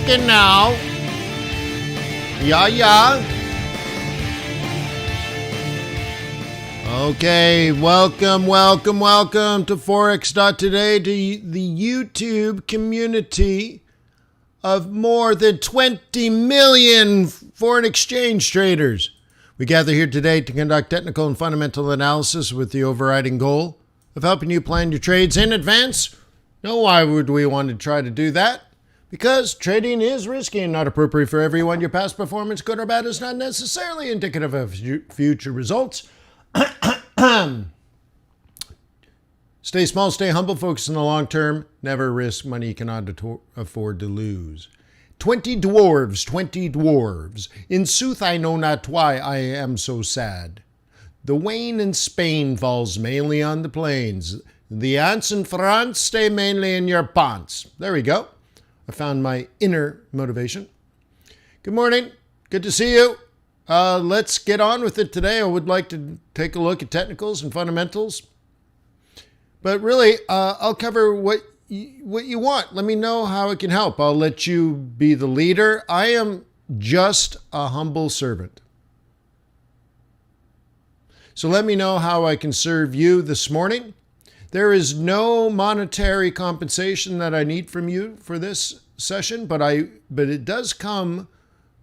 talking now. Yeah. Okay, welcome to Forex.Today, to the YouTube community of more than 20 million foreign exchange traders. We gather here today to conduct technical and fundamental analysis with the overriding goal of helping you plan your trades in advance. Now, why would we want to try to do that? Because trading is risky and not appropriate for everyone. Your past performance, good or bad, is not necessarily indicative of future results. Stay small, stay humble, focus on the long term. Never risk money you cannot afford to lose. 20 dwarves. In sooth, I know not why I am so sad. The wane in Spain falls mainly on the plains. The ants in France stay mainly in your pants. There we go. I found my inner motivation. Good morning. Good to see you. Let's get on with it today. I would like to take a look at technicals and fundamentals. But really, I'll cover what you want. Let me know how it can help. I'll let you be the leader. I am just a humble servant. So let me know how I can serve you this morning. There is no monetary compensation that I need from you for this session, but it does come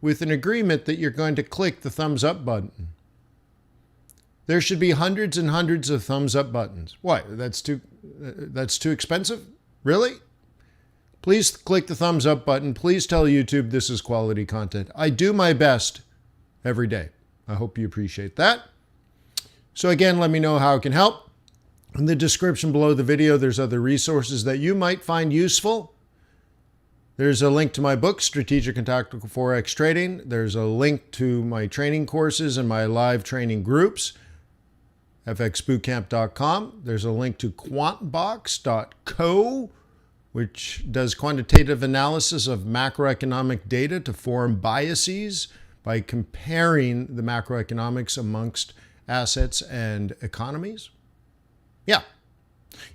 with an agreement that you're going to click the thumbs up button. There should be hundreds and hundreds of thumbs up buttons. What? That's too expensive? Really? Please click the thumbs up button. Please tell YouTube this is quality content. I do my best every day. I hope you appreciate that. So again, let me know how it can help. In the description below the video, there's other resources that you might find useful. There's a link to my book, Strategic and Tactical Forex Trading. There's a link to my training courses and my live training groups, fxbootcamp.com. There's a link to Quantbox.co, which does quantitative analysis of macroeconomic data to form biases by comparing the macroeconomics amongst assets and economies. Yeah.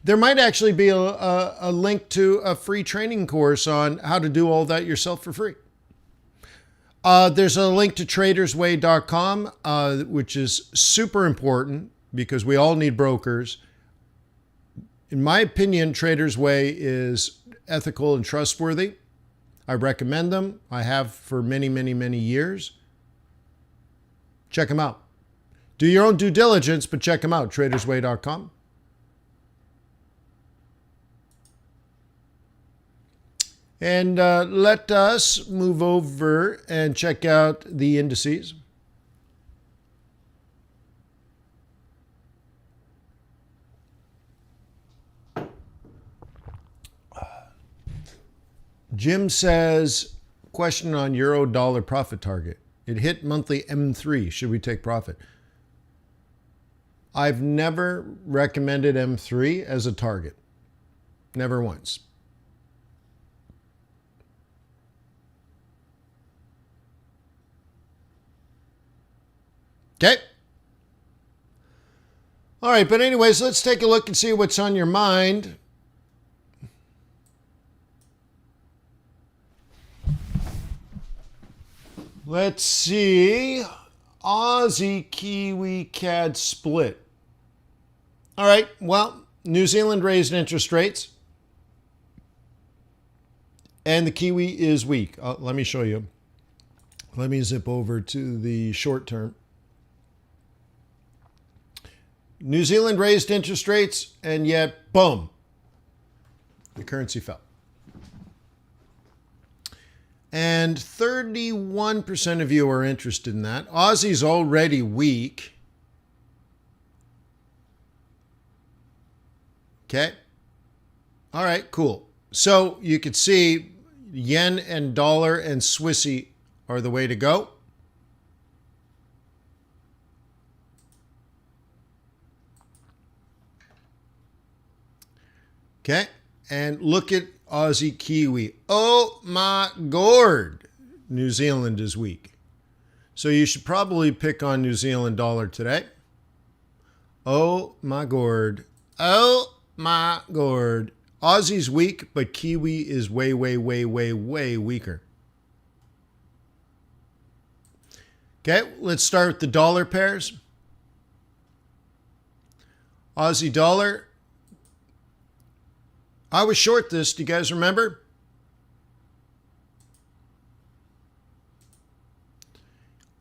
There might actually be a link to a free training course on how to do all that yourself for free. There's a link to tradersway.com, which is super important because we all need brokers. In my opinion, Traders Way is ethical and trustworthy. I recommend them. I have for many, many, many years. Check them out. Do your own due diligence, but check them out, tradersway.com. And let us move over and check out the indices. Jim says, question on euro dollar profit target. It hit monthly M3. Should we take profit? I've never recommended M3 as a target. Never once. Okay. All right, but anyways, let's take a look and see what's on your mind. Let's see. Aussie Kiwi CAD split. All right, well, New Zealand raised interest rates and the Kiwi is weak. Let me show you. Let me zip over to the short term. New Zealand raised interest rates, and yet, boom, the currency fell. And 31% of you are interested in that. Aussie's already weak. Okay. All right, cool. So you could see yen and dollar and Swissy are the way to go. Okay, and look at Aussie Kiwi. Oh my God, New Zealand is weak. So you should probably pick on New Zealand dollar today. Oh my God. Oh my God. Aussie's weak, but Kiwi is way, way, way, way, way weaker. Okay, let's start with the dollar pairs. Aussie dollar. I was short this. Do you guys remember?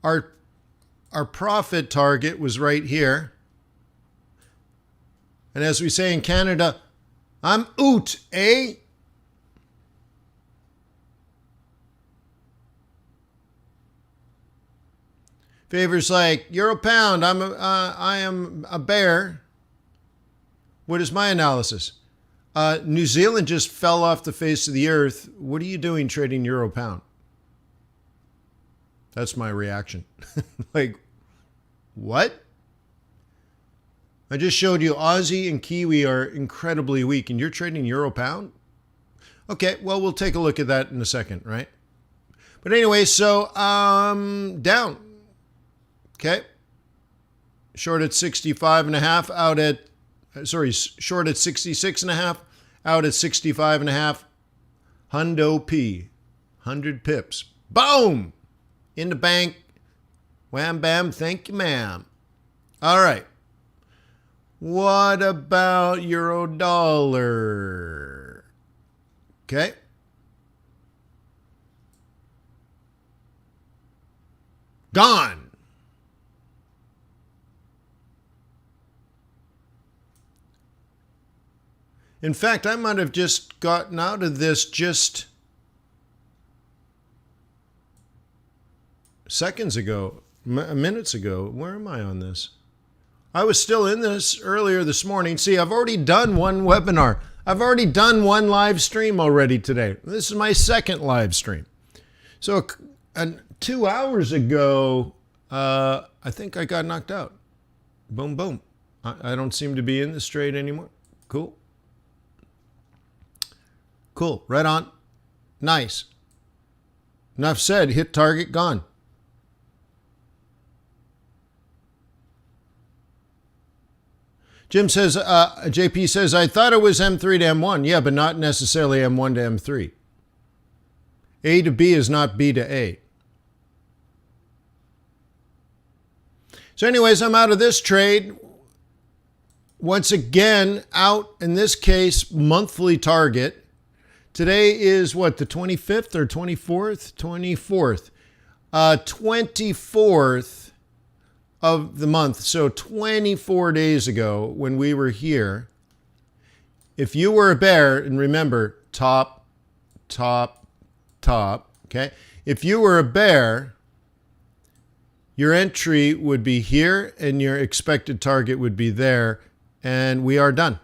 Our profit target was right here. And as we say in Canada, I'm oot, eh? Favors like euro pound, I am a bear. What is my analysis? New Zealand just fell off the face of the earth. What are you doing trading euro pound? That's my reaction. Like, what? I just showed you Aussie and Kiwi are incredibly weak, and you're trading euro pound? Okay, well, we'll take a look at that in a second, right? But anyway, so down. Okay. Short at 65.5, out at, short at 66.5, out at 65.5. Hundo P. 100 pips. Boom! In the bank. Wham bam, thank you, ma'am. All right. What about euro dollar? Okay. Gone. In fact, I might have just gotten out of this just seconds ago, minutes ago. Where am I on this? I was still in this earlier this morning. See, I've already done one webinar. I've already done one live stream already today. This is my second live stream. So 2 hours ago, I think I got knocked out. Boom, boom. I don't seem to be in this trade anymore. Cool. Cool. Right on. Nice. Enough said. Hit target. Gone. Jim says, JP says, I thought it was M3 to M1. Yeah, but not necessarily M1 to M3. A to B is not B to A. So anyways, I'm out of this trade. Once again, out, in this case, monthly target. Today is what, the 25th or 24th? 24th. 24th of the month. So 24 days ago when we were here, if you were a bear, and remember, top, top, top, okay? If you were a bear, your entry would be here and your expected target would be there, and we are done.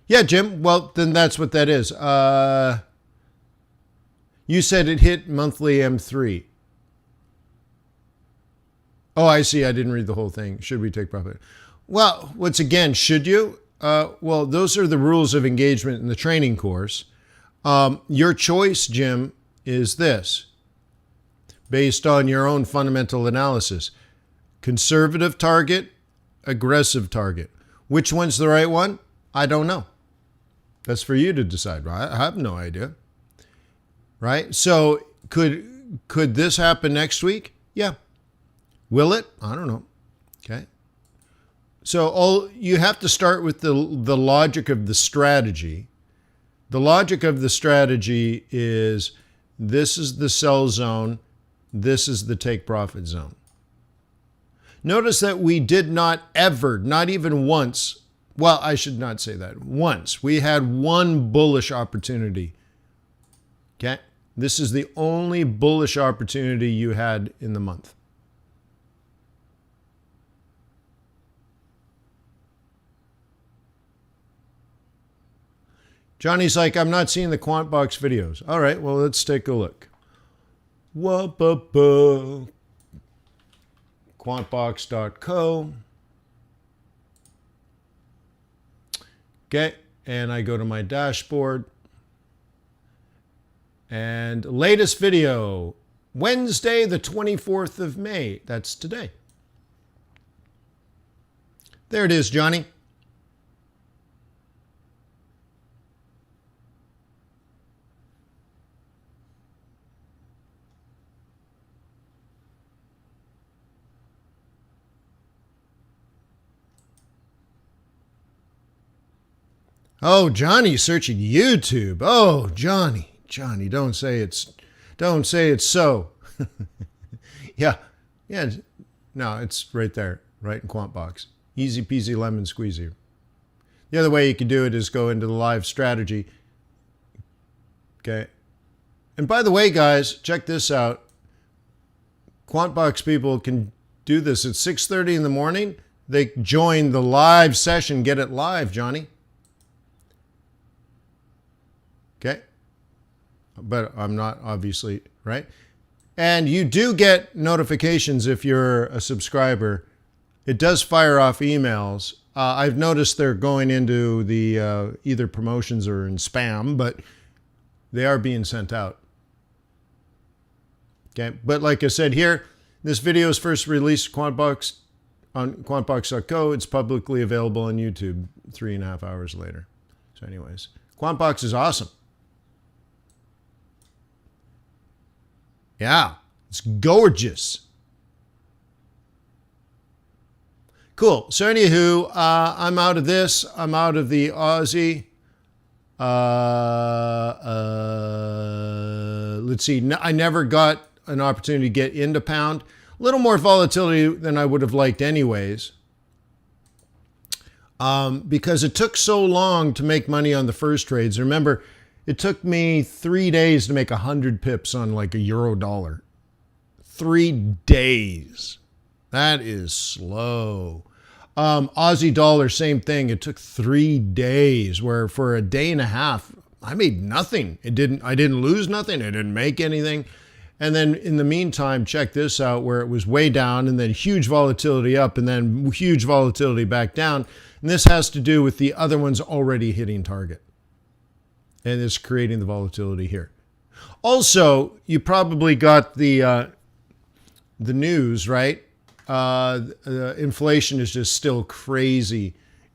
Yeah, Jim. Well, then that's what that is. You said it hit monthly M3. Oh, I see. I didn't read the whole thing. Should we take profit? Well, once again, should you? Well, those are the rules of engagement in the training course. Your choice, Jim, is this, based on your own fundamental analysis. Conservative target, aggressive target. Which one's the right one? I don't know. That's for you to decide. I have no idea. Right? So could this happen next week? Yeah. Will it? I don't know. Okay. So you have to start with the logic of the strategy. The logic of the strategy is this is the sell zone, this is the take profit zone. Notice that we did not ever, not even once, well, I should not say that, once. We had one bullish opportunity. Okay? This is the only bullish opportunity you had in the month. Johnny's like, I'm not seeing the Quantbox videos. All right, well, let's take a look. Quantbox.co. Okay, and I go to my dashboard. And latest video, Wednesday, the 24th of May. That's today. There it is, Johnny. Oh, Johnny's searching YouTube. Oh, Johnny, don't say it's so. Yeah, yeah. No, it's right there, right in Quantbox. Easy peasy lemon squeezy. The other way you can do it is go into the live strategy. Okay. And by the way, guys, check this out. Quantbox people can do this at 6:30 in the morning. They join the live session. Get it live, Johnny. Okay. But I'm not, obviously, right? And you do get notifications if you're a subscriber. It does fire off emails. I've noticed they're going into the either promotions or in spam, but they are being sent out. Okay, but like I said here, this video is first released Quantbox on Quantbox.co. It's publicly available on YouTube 3.5 hours later. So anyways, Quantbox is awesome. Yeah, it's gorgeous. Cool. So anywho, I'm out of this. I'm out of the Aussie. Let's see. I never got an opportunity to get into pound. A little more volatility than I would have liked anyways. Because it took so long to make money on the first trades. Remember, it took me 3 days to make 100 pips on like a euro dollar. 3 days. That is slow. Aussie dollar, same thing. It took 3 days, where for a day and a half, I made nothing. I didn't lose nothing. I didn't make anything. And then in the meantime, check this out, where it was way down and then huge volatility up and then huge volatility back down. And this has to do with the other ones already hitting target. And it's creating the volatility here. Also, you probably got the news, right? Inflation is just still crazy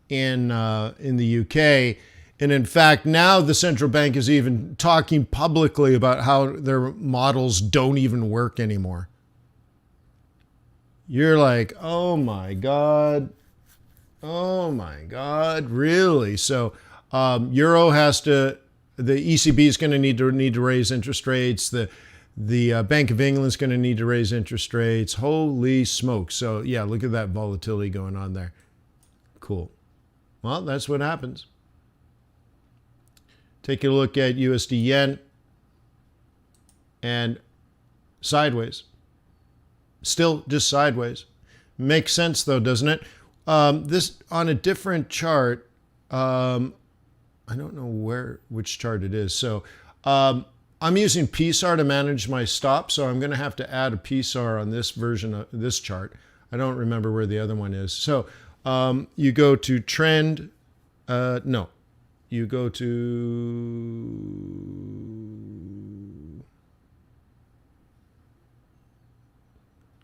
in the UK. And in fact, now the central bank is even talking publicly about how their models don't even work anymore. You're like, oh my God, really? So Euro has to, the ECB is going to need to raise interest rates. The Bank of England is going to need to raise interest rates. Holy smoke. So yeah, look at that volatility going on there. Cool. Well, that's what happens. Take a look at USD yen and sideways. Still just sideways. Makes sense though, doesn't it? This on a different chart. I don't know which chart it is. So I'm using PSAR to manage my stop. So I'm going to have to add a PSAR on this version of this chart. I don't remember where the other one is. So you go to trend. No. You go to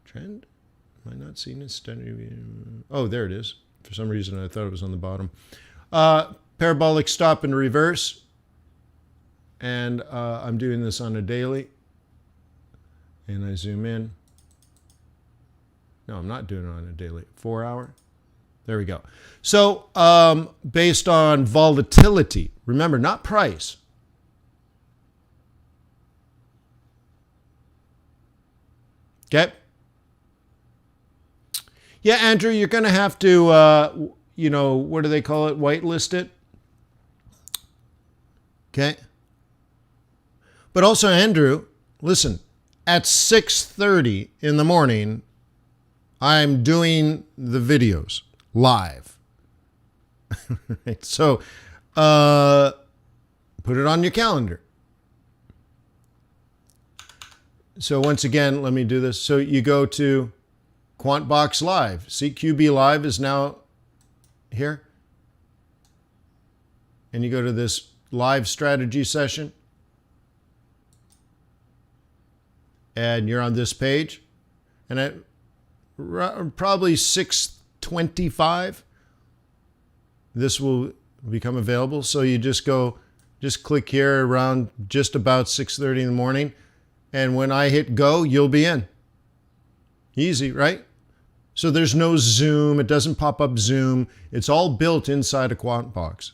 trend. Am I not seeing it? Oh, there it is. For some reason, I thought it was on the bottom. Parabolic stop and reverse. And I'm doing this on a daily. And I zoom in. No, I'm not doing it on a daily. 4 hour. There we go. So based on volatility, remember, not price. Okay. Yeah, Andrew, you're going to have to, what do they call it? Whitelist it. Okay. But also, Andrew, listen, at 6:30 in the morning, I'm doing the videos live. Right, so put it on your calendar. So once again, let me do this. So you go to Quantbox Live. See, QB Live is now here. And you go to this live strategy session. And you're on this page. And at probably 6:25, this will become available. So you just click here around just about 6:30 in the morning. And when I hit go, you'll be in. Easy, right? So there's no Zoom. It doesn't pop up Zoom. It's all built inside a Quantbox.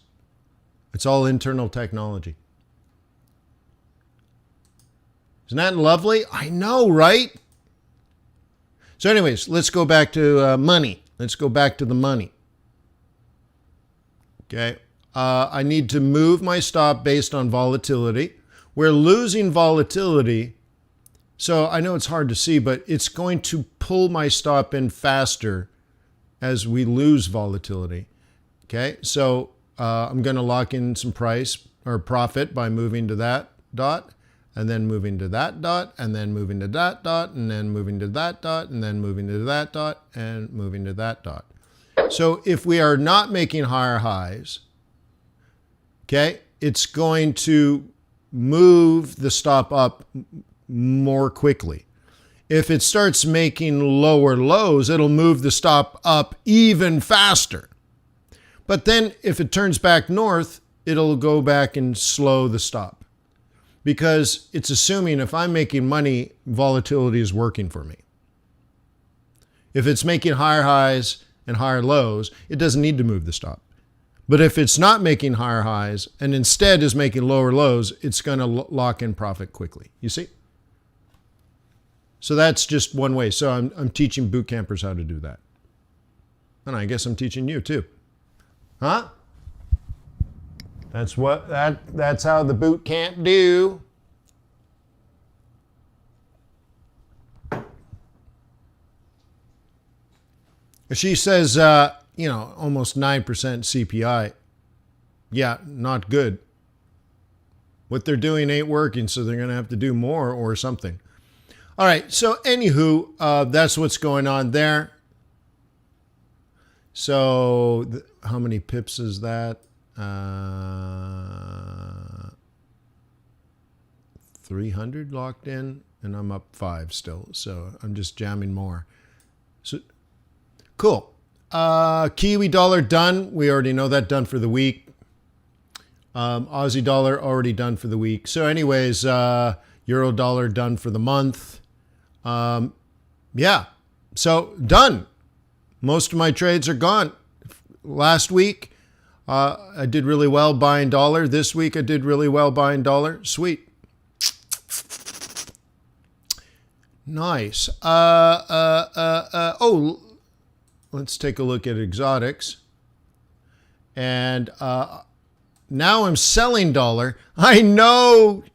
It's all internal technology. Isn't that lovely? I know, right? So anyways, let's go back to money. Let's go back to the money. Okay. I need to move my stop based on volatility. We're losing volatility. So I know it's hard to see, but it's going to pull my stop in faster as we lose volatility. Okay. So I'm going to lock in some price or profit by moving to that dot, and then moving to that dot, and then moving to that dot, and then moving to that dot, and then moving to that dot, and moving to that dot. So if we are not making higher highs, okay, it's going to move the stop up more quickly. If it starts making lower lows, it'll move the stop up even faster. But then if it turns back north, it'll go back and slow the stop. Because it's assuming if I'm making money, volatility is working for me. If it's making higher highs and higher lows, it doesn't need to move the stop. But if it's not making higher highs and instead is making lower lows, it's going to lock in profit quickly. You see? So that's just one way. So I'm teaching boot campers how to do that. And I guess I'm teaching you too. Huh? That's how the boot camp do. She says, almost 9% CPI. Yeah, not good. What they're doing ain't working, so they're going to have to do more or something. All right, so anywho, that's what's going on there. So how many pips is that? 300 locked in, and I'm up 5 still. So I'm just jamming more. So cool. Kiwi dollar done. We already know that, done for the week. Aussie dollar already done for the week. So anyways, euro dollar done for the month. Yeah. So done. Most of my trades are gone. Last week, I did really well buying dollar. This week, I did really well buying dollar. Sweet. Nice. Let's take a look at exotics. And now I'm selling dollar. I know.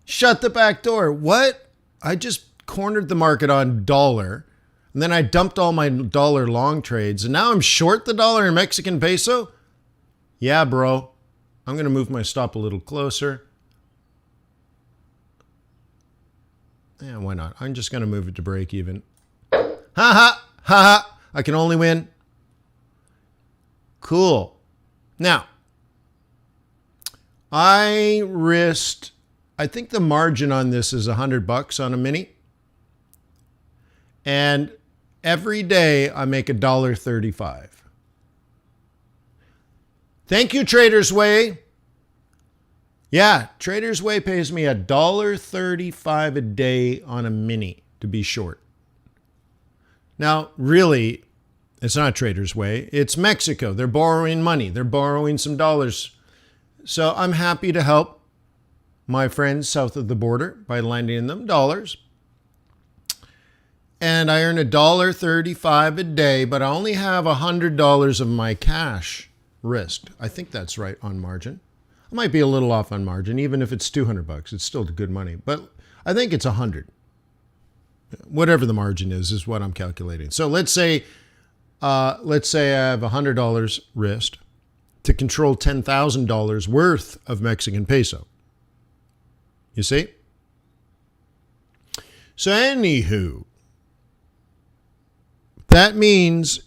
Shut the back door. What? I just cornered the market on dollar. And then I dumped all my dollar long trades. And now I'm short the dollar in Mexican peso? Yeah, bro. I'm going to move my stop a little closer. Yeah, why not? I'm just going to move it to break even. Ha ha, ha ha. I can only win. Cool. Now, I think the margin on this is $100 on a mini. And every day I make $1.35. Thank you, Traders Way. Yeah, Traders Way pays me $1.35 a day on a mini to be short. Now, really, it's not Traders Way. It's Mexico. They're borrowing money. They're borrowing some dollars. So I'm happy to help my friends south of the border by lending them dollars. And I earn $1.35 a day, but I only have $100 of my cash risked. I think that's right on margin. I might be a little off on margin, even if it's $200. It's still good money, but I think it's 100. Whatever the margin is what I'm calculating. So let's say I have $100 risked to control $10,000 worth of Mexican peso. You see? So anywho, that means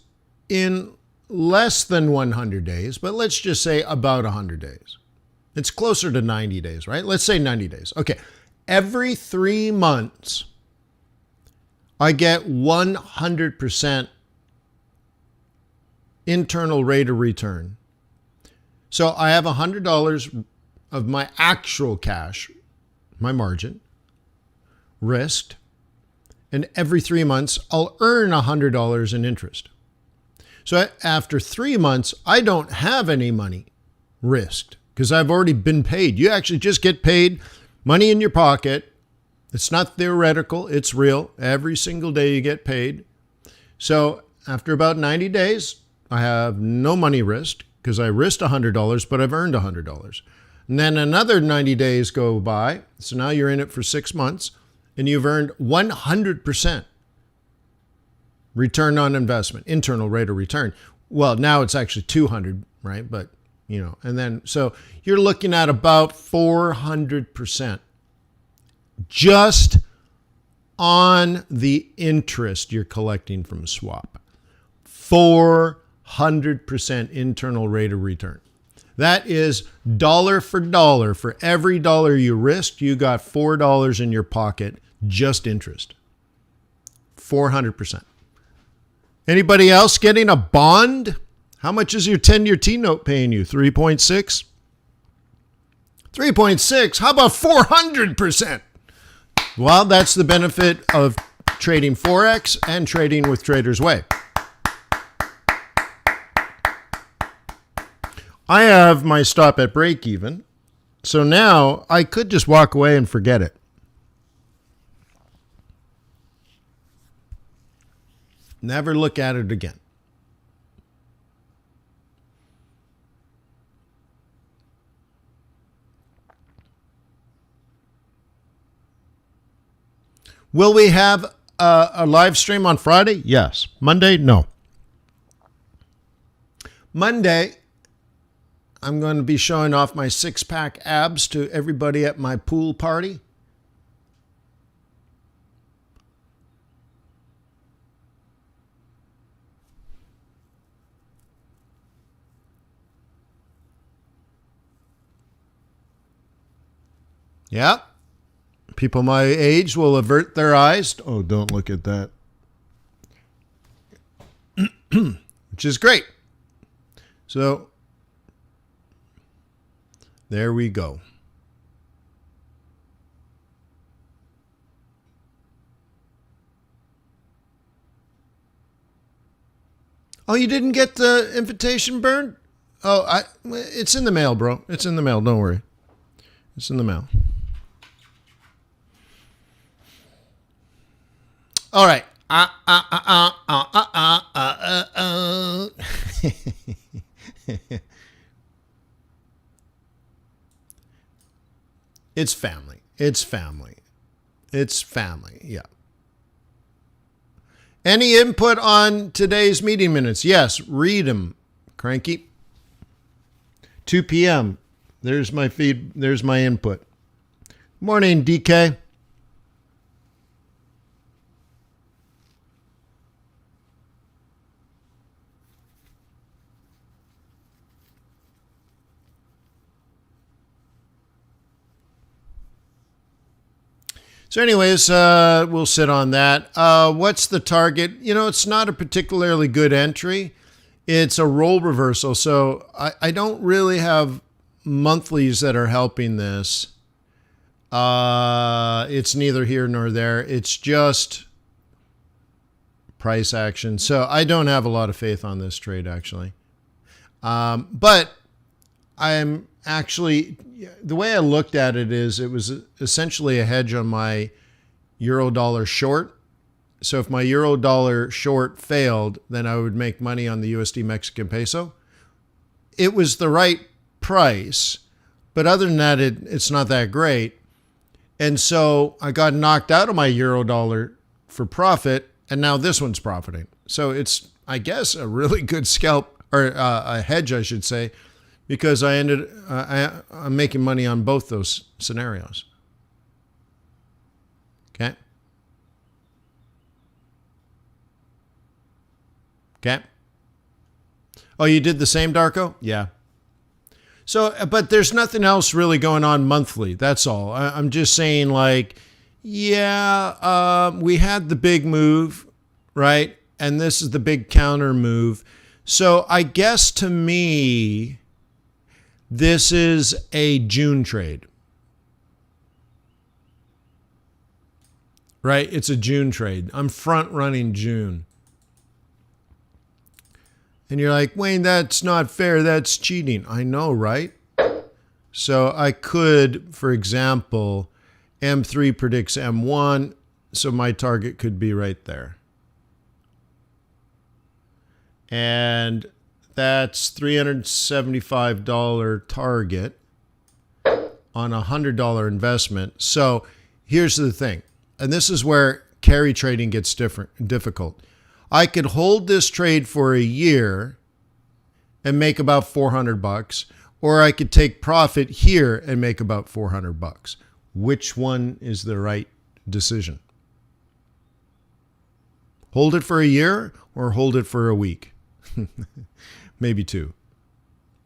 in less than 100 days, but let's just say about 100 days. It's closer to 90 days, right? Let's say 90 days. Okay. Every 3 months, I get 100% internal rate of return. So I have $100 of my actual cash, my margin, risked, and every 3 months, I'll earn $100 in interest. So after 3 months, I don't have any money risked because I've already been paid. You actually just get paid money in your pocket. It's not theoretical. It's real. Every single day you get paid. So after about 90 days, I have no money risked because I risked $100, but I've earned $100. And then another 90 days go by. So now you're in it for 6 months and you've earned 100% return on investment, internal rate of return. Well, now it's actually 200, right? But, and then, so you're looking at about 400% just on the interest you're collecting from a swap. 400% internal rate of return. That is dollar for dollar. For every dollar you risked, you got $4 in your pocket, just interest. 400%. Anybody else getting a bond? How much is your 10-year T-note paying you? 3.6? 3.6? How about 400%? Well, that's the benefit of trading Forex and trading with Trader's Way. I have my stop at break even. So now I could just walk away and forget it. Never look at it again. Will we have a live stream on Friday? Yes. Monday? No. Monday, I'm going to be showing off my 6-pack abs to everybody at my pool party. Yeah. People my age will avert their eyes. Oh, don't look at that. Which is great. So, there we go. Oh, you didn't get the invitation, Bern? Oh, it's in the mail, bro. It's in the mail. Don't worry. It's in the mail. All right. It's family. It's family. It's family. Yeah. Any input on today's meeting minutes? Yes. Read them. Cranky. 2 p.m. There's my feed. There's my input. Morning, DK. So anyways, we'll sit on that. What's the target? It's not a particularly good entry. It's a role reversal. So I don't really have monthlies that are helping this. It's neither here nor there. It's just price action. So I don't have a lot of faith on this trade, actually. But I'm actually, the way I looked at it is it was essentially a hedge on my euro dollar short. So if my euro dollar short failed, then I would make money on the USD Mexican peso. It was the right price, but other than that, it's not that great. And so I got knocked out of my euro dollar for profit, and now this one's profiting. So it's, I guess, a really good scalp, or a hedge, I should say, because I'm making money on both those scenarios. Okay. Okay. Oh, you did the same, Darko? Yeah. So, but there's nothing else really going on monthly. That's all. I'm just saying, like, yeah, we had the big move, right? And this is the big counter move. So I guess to me, this is a June trade, right? It's a June trade. I'm front running June. And you're like, Wayne, that's not fair. That's cheating. I know, right? So I could, for example, M3 predicts M1, so my target could be right there. And that's $375 target on a $100 investment. So here's the thing, and this is where carry trading gets difficult. I could hold this trade for a year and make about $400, or I could take profit here and make about $400. Which one is the right decision? Hold it for a year or hold it for a week? Maybe two.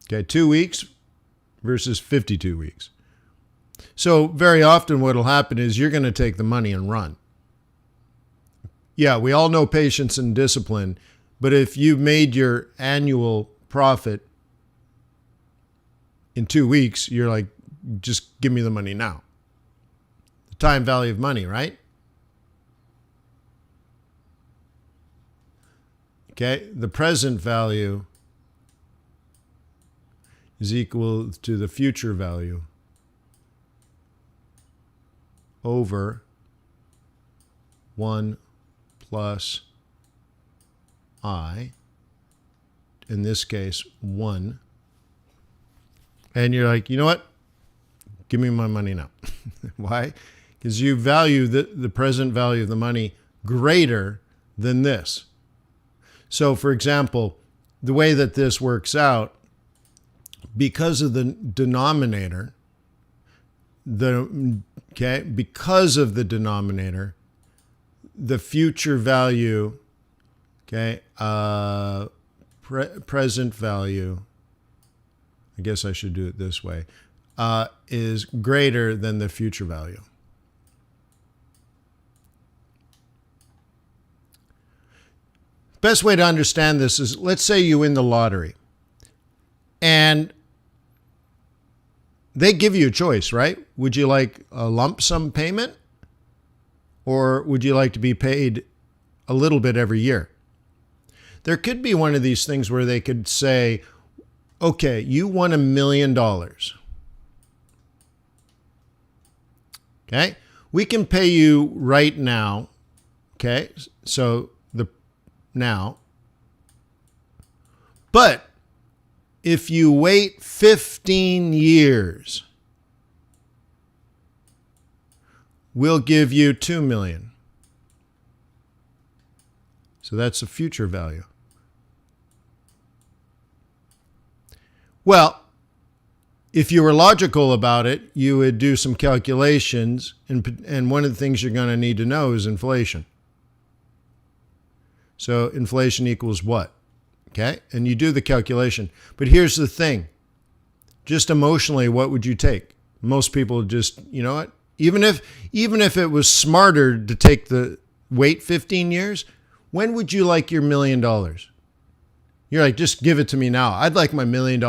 Okay, 2 weeks versus 52 weeks. So very often what will happen is you're going to take the money and run. Yeah, we all know patience and discipline, but if you made your annual profit in 2 weeks, you're like, just give me the money now. The time value of money, right? Okay, the present value is equal to the future value over 1 plus I, in this case, 1. And you're like, you know what? Give me my money now. Why? Because you value the present value of the money greater than this. So, for example, the way that this works out, because of the denominator, because of the denominator, the future value, present value, I guess I should do it this way, is greater than the future value. Best way to understand this is, let's say you win the lottery and they give you a choice, right? Would you like a lump sum payment, or would you like to be paid a little bit every year? There could be one of these things where they could say, okay, you won $1 million. Okay, we can pay you right now. Okay, so now, but if you wait 15 years, we'll give you $2 million. So that's the future value. Well, if you were logical about it, you would do some calculations, and one of the things you're going to need to know is inflation. So inflation equals what? Okay, and you do the calculation. But here's the thing. Just emotionally, what would you take? Most people just, you know what? Even if it was smarter to take the wait 15 years, when would you like your $1 million? You're like, just give it to me now. I'd like my $1 million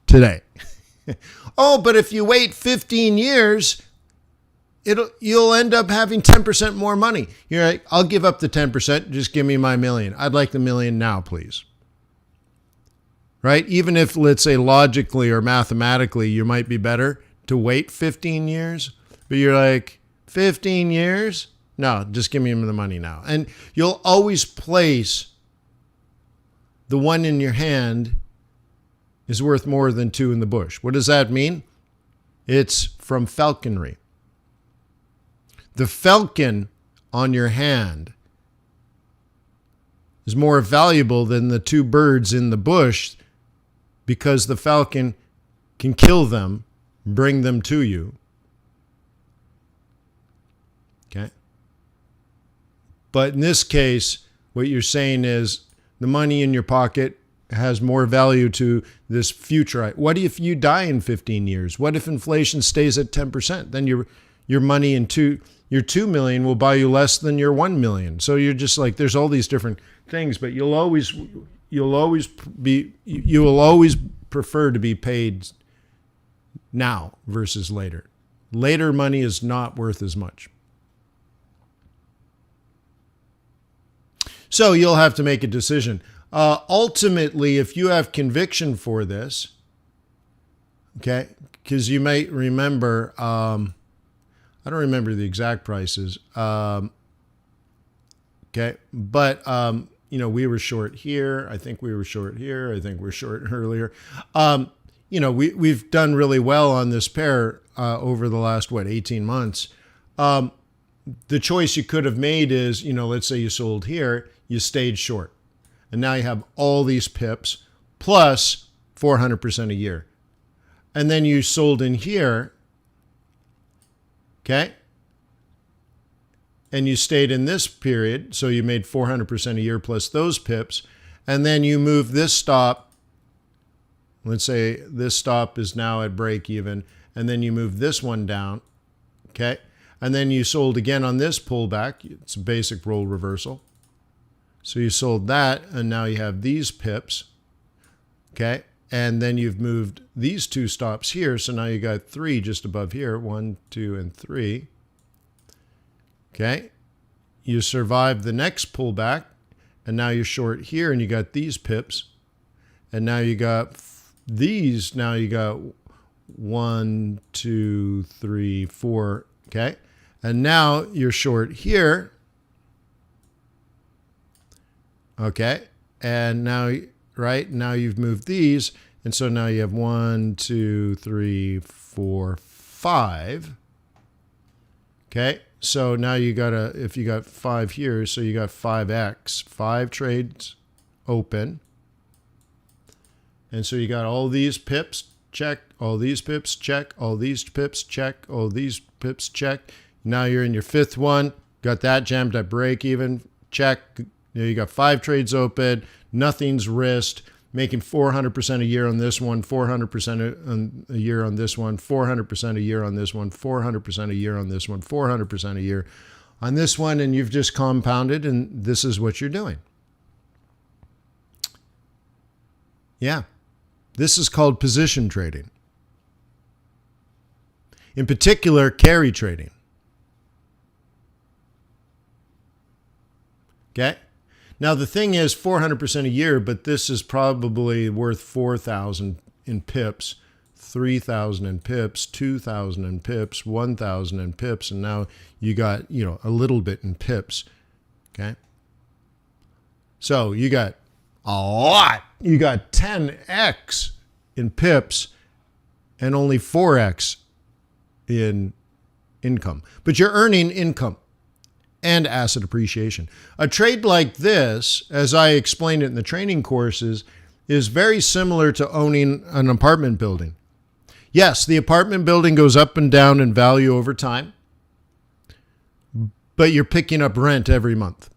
today. Oh, but if you wait 15 years, you'll end up having 10% more money. You're like, I'll give up the 10%. Just give me my $1 million. I'd like the $1 million now, please. Right? Even if, let's say, logically or mathematically, you might be better to wait 15 years, but you're like, 15 years? No, just give me the money now. And you'll always place the one in your hand is worth more than two in the bush. What does that mean? It's from falconry. The falcon on your hand is more valuable than the two birds in the bush, because the falcon can kill them, bring them to you. Okay? But in this case, what you're saying is the money in your pocket has more value to this future. What if you die in 15 years? What if inflation stays at 10%? Then your money your $2 million will buy you less than your $1 million. So you're just like, there's all these different things, but you'll always prefer to be paid now versus later. Later money is not worth as much. So you'll have to make a decision. Ultimately, if you have conviction for this, Okay, because you might remember, I don't remember the exact prices. Okay, but we were short here. I think we were short here. I think we're short earlier. We've done really well on this pair over the last 18 months. The choice you could have made is, let's say you sold here, you stayed short, and now you have all these pips plus 400% a year, and then you sold in here, okay, and you stayed in this period, so you made 400% a year plus those pips, and then you move this stop. Let's say this stop is now at break even, and then you move this one down, okay? And then you sold again on this pullback. It's a basic role reversal. So you sold that, and now you have these pips, okay? And then you've moved these two stops here, so now you got 3 just above here, 1, 2, and 3. Okay? You survived the next pullback, and now you're short here, and you got these pips. And now you got these, now you got 1, 2, 3, 4, okay? And now you're short here, okay? And now, right, now you've moved these, and so now you have 1, 2, 3, 4, 5, okay? So now you got if you got 5 here, so you got 5x, 5 trades open. And so you got all these pips, check, all these pips, check, all these pips, check, all these pips, check. Now you're in your 5th one, got that jammed at break even, check. You got 5 trades open, nothing's risked, making 400% a year on this one, 400% a year on this one, 400% a year on this one, 400% a year on this one, 400% a year on this one, and you've just compounded, and this is what you're doing. Yeah. This is called position trading. In particular, carry trading. Okay? Now, the thing is 400% a year, but this is probably worth 4,000 in pips, 3,000 in pips, 2,000 in pips, 1,000 in pips, and now you got, a little bit in pips. Okay? So you got a lot. You got 10x in pips and only 4x in income. But you're earning income and asset appreciation. A trade like this, as I explained it in the training courses, is very similar to owning an apartment building. Yes, the apartment building goes up and down in value over time, but you're picking up rent every month.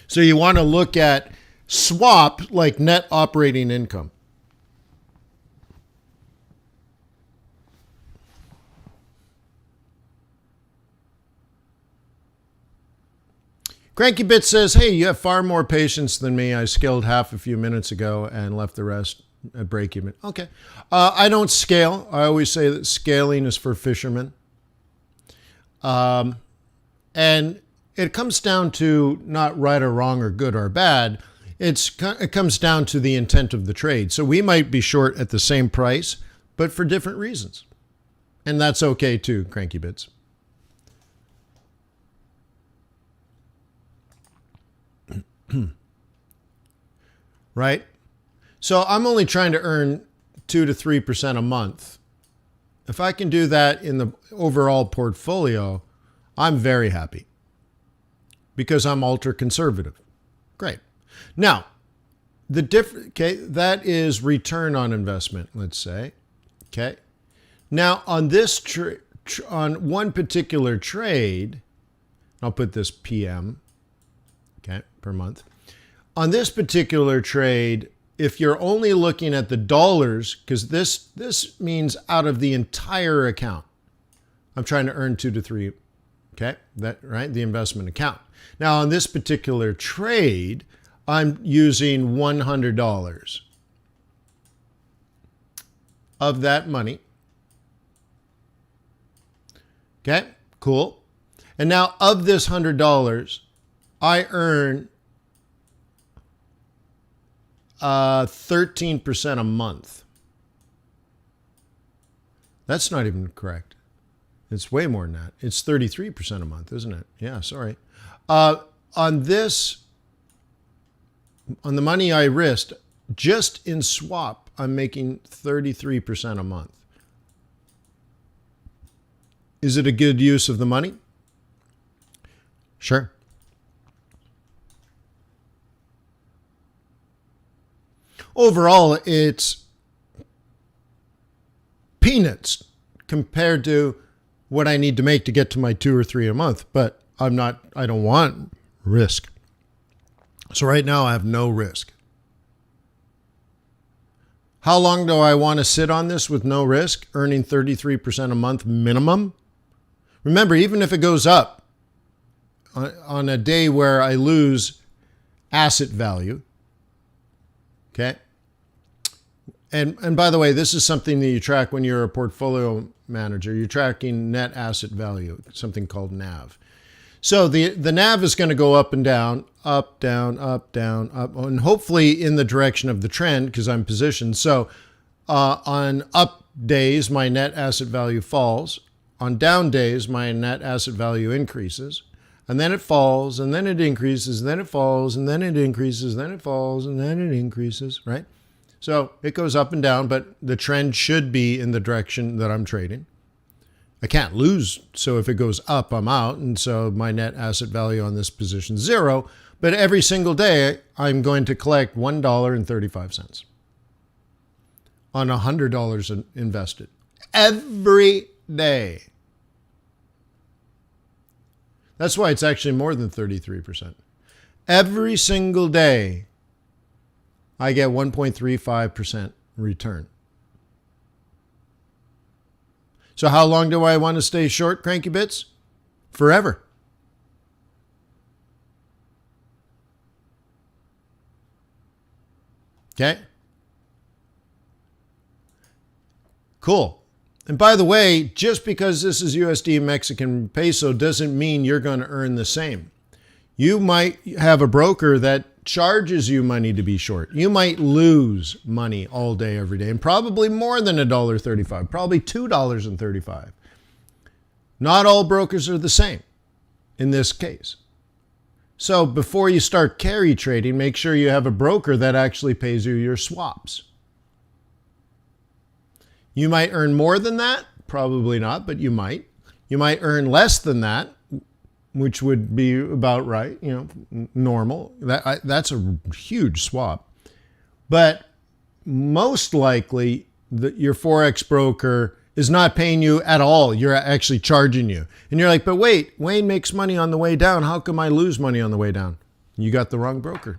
So you want to look at swap like net operating income. Cranky Bit says, hey, you have far more patience than me. I scaled half a few minutes ago and left the rest at break even. Okay. I don't scale. I always say that scaling is for fishermen. And it comes down to not right or wrong or good or bad. It comes down to the intent of the trade. So we might be short at the same price, but for different reasons. And that's okay too, Cranky Bits. Right? So I'm only trying to earn 2 to 3% a month. If I can do that in the overall portfolio, I'm very happy because I'm ultra conservative. Great. Now, that is return on investment, let's say. Okay. Now, on this on one particular trade, I'll put this PM, okay, per month. On this particular trade, if you're only looking at the dollars, because this means out of the entire account, I'm trying to earn 2 to 3, okay, that right, the investment account. Now on this particular trade, I'm using $100 of that money. Okay, cool. And now of this $100, I earn 13% a month. That's not even correct. It's way more than that. It's 33% a month, isn't it? Yeah, sorry. On the money I risked, just in swap, I'm making 33% a month. Is it a good use of the money? Sure. Overall, it's peanuts compared to what I need to make to get to my 2 or 3 a month, but I don't want risk. So right now I have no risk. How long do I want to sit on this with no risk, earning 33% a month minimum? Remember, even if it goes up on a day where I lose asset value, okay? And by the way, this is something that you track when you're a portfolio manager. You're tracking net asset value, something called NAV. So the NAV is going to go up and down, up, down, up, down, up, and hopefully in the direction of the trend because I'm positioned. So on up days, my net asset value falls. On down days, my net asset value increases. And then it falls, and then it increases, and then it falls, and then it increases, then it falls, and then it increases, right? So it goes up and down, but the trend should be in the direction that I'm trading. I can't lose, so if it goes up, I'm out, and so my net asset value on this position is 0. But every single day, I'm going to collect $1.35 on $100 invested. Every day. That's why it's actually more than 33%. Every single day, I get 1.35% return. So how long do I want to stay short, Cranky Bits? Forever. Okay? Cool. And by the way, just because this is USD Mexican peso doesn't mean you're going to earn the same. You might have a broker that charges you money to be short. You might lose money all day, every day, and probably more than $1.35, probably $2.35. Not all brokers are the same in this case. So before you start carry trading, make sure you have a broker that actually pays you your swaps. You might earn more than that, probably not, but you might. You might earn less than that, which would be about right, normal. That's a huge swap. But most likely, your Forex broker is not paying you at all. You're actually charging you. And you're like, but wait, Wayne makes money on the way down. How come I lose money on the way down? You got the wrong broker.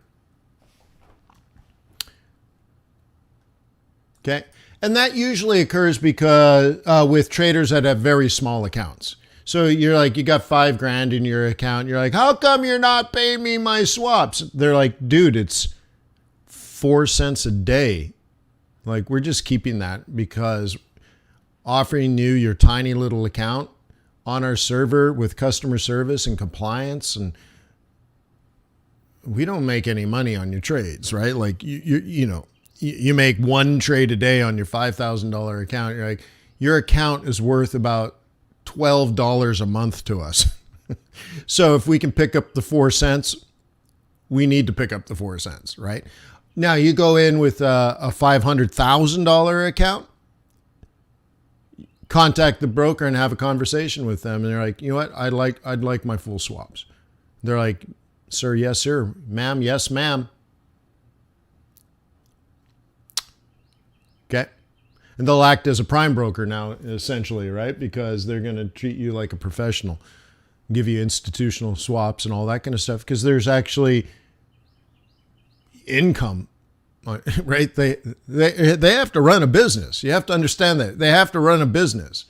Okay. And that usually occurs because with traders that have very small accounts. So you're like, you got $5,000 in your account. You're like, how come you're not paying me my swaps? They're like, dude, it's 4 cents a day. Like, we're just keeping that because offering you your tiny little account on our server with customer service and compliance, and we don't make any money on your trades, right? Like, you make one trade a day on your $5,000 account. You're like, your account is worth about $12 a month to us. So if we can pick up the 4 cents, we need to pick up the 4 cents, right? Now you go in with a $500,000 account, contact the broker and have a conversation with them. And they're like, you know what? I'd like my full swaps. They're like, sir, yes, sir. Ma'am, yes, ma'am. Okay. And they'll act as a prime broker now, essentially, right? Because they're going to treat you like a professional, give you institutional swaps and all that kind of stuff, because there's actually income, right? They have to run a business. You have to understand that. They have to run a business.